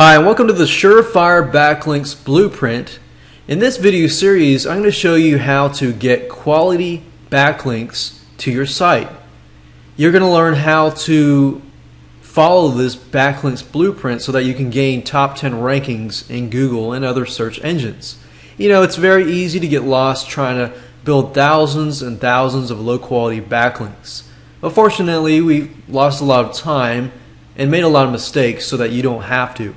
Hi, and welcome to the Surefire Backlinks Blueprint. In this video series, I'm going to show you how to get quality backlinks to your site. You're going to learn how to follow this backlinks blueprint so that you can gain top 10 rankings in Google and other search engines. You know, it's very easy to get lost trying to build thousands and thousands of low quality backlinks. Unfortunately, we've lost a lot of time and made a lot of mistakes so that you don't have to.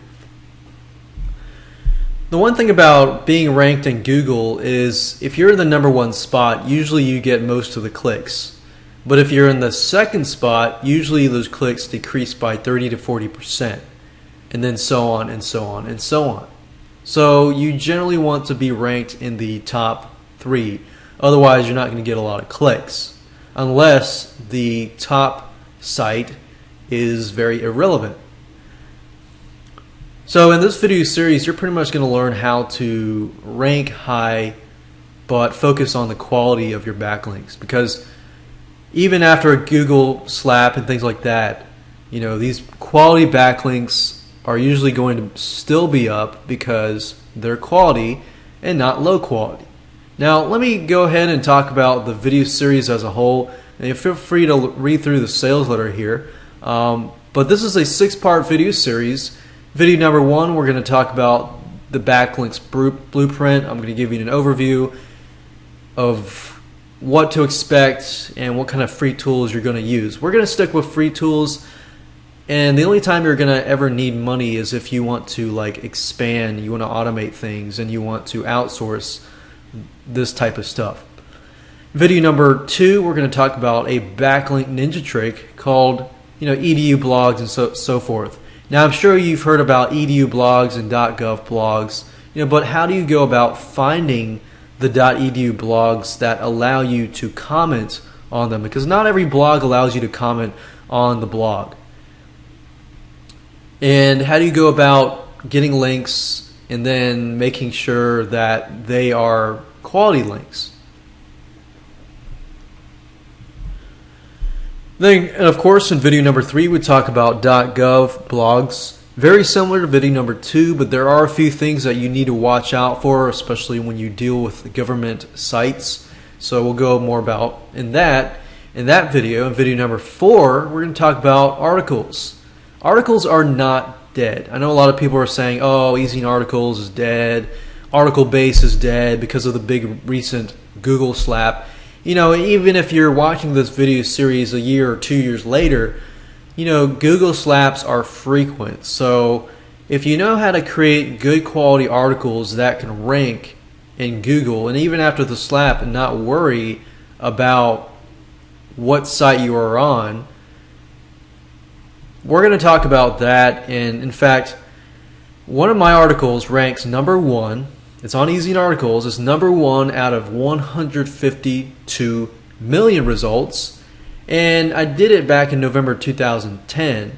The one thing about being ranked in Google is if you're in the #1 spot, usually you get most of the clicks. But if you're in the second spot, usually those clicks decrease by 30 to 40%, and then so on and so on and so on. So you generally want to be ranked in the top 3. Otherwise, you're not going to get a lot of clicks unless the top site is very irrelevant. So in this video series, you're pretty much going to learn how to rank high but focus on the quality of your backlinks, because even after a Google slap and things like that, you know, these quality backlinks are usually going to still be up because they're quality and not low quality. Now let me go ahead and talk about the video series as a whole, and feel free to read through the sales letter here. But this is a 6-part video series. Video number 1, we're going to talk about the backlinks blueprint. I'm going to give you an overview of what to expect and what kind of free tools you're going to use. We're going to stick with free tools, and the only time you're going to ever need money is if you want to expand, you want to automate things, and you want to outsource this type of stuff. Video number 2, we're going to talk about a backlink ninja trick called edu blogs and so forth. Now I'm sure you've heard about edu blogs and .gov blogs, but how do you go about finding the .edu blogs that allow you to comment on them? Because not every blog allows you to comment on the blog. And how do you go about getting links and then making sure that they are quality links? Then, of course, in video number 3, we talk about .gov blogs. Very similar to video number 2, but there are a few things that you need to watch out for, especially when you deal with government sites. So we'll go more about in that video. In video number 4, we're going to talk about articles. Articles are not dead. I know a lot of people are saying, oh, Easy Articles is dead, article base is dead because of the big recent Google slap. Even if you're watching this video series a year or 2 years later, Google slaps are frequent. So if you know how to create good quality articles that can rank in Google, and even after the slap, and not worry about what site you are on, we're going to talk about that. And in fact, one of my articles ranks #1. It's on Easy Articles. It's #1 out of 152 million results. And I did it back in November 2010.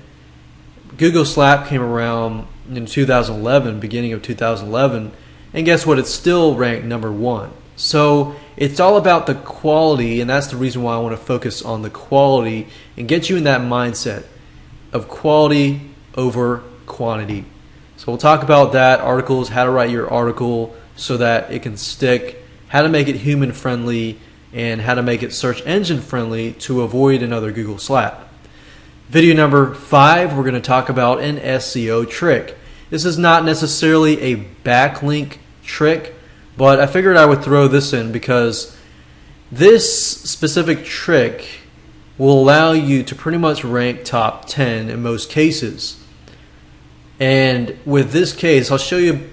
Google Slap came around in 2011, beginning of 2011. And guess what? It's still ranked #1. So it's all about the quality, and that's the reason why I want to focus on the quality and get you in that mindset of quality over quantity. So we'll talk about that, articles, how to write your article so that it can stick, how to make it human friendly, and how to make it search engine friendly to avoid another Google slap. Video number 5, we're going to talk about an SEO trick. This is not necessarily a backlink trick, but I figured I would throw this in because this specific trick will allow you to pretty much rank top 10 in most cases. And with this case, I'll show you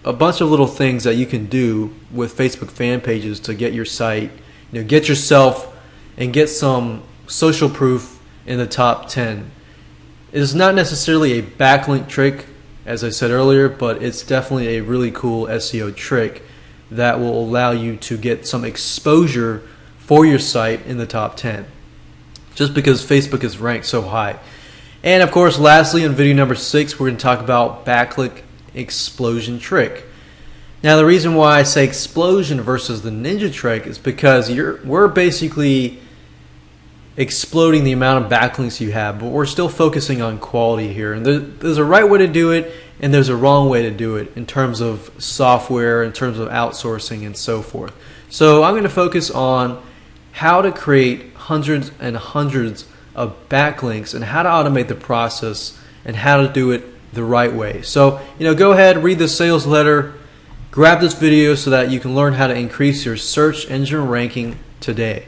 a bunch of little things that you can do with Facebook fan pages to get your site, get yourself and get some social proof in the top 10. It is not necessarily a backlink trick, as I said earlier, but it's definitely a really cool SEO trick that will allow you to get some exposure for your site in the top 10, just because Facebook is ranked so high. And of course, lastly, in video number 6, we're going to talk about backlink explosion trick. Now, the reason why I say explosion versus the ninja trick is because we're basically exploding the amount of backlinks you have, but we're still focusing on quality here. And there's a right way to do it, and there's a wrong way to do it in terms of software, in terms of outsourcing, and so forth. So I'm going to focus on how to create hundreds and hundreds of backlinks and how to automate the process and how to do it the right way. So, go ahead, read the sales letter, grab this video so that you can learn how to increase your search engine ranking today.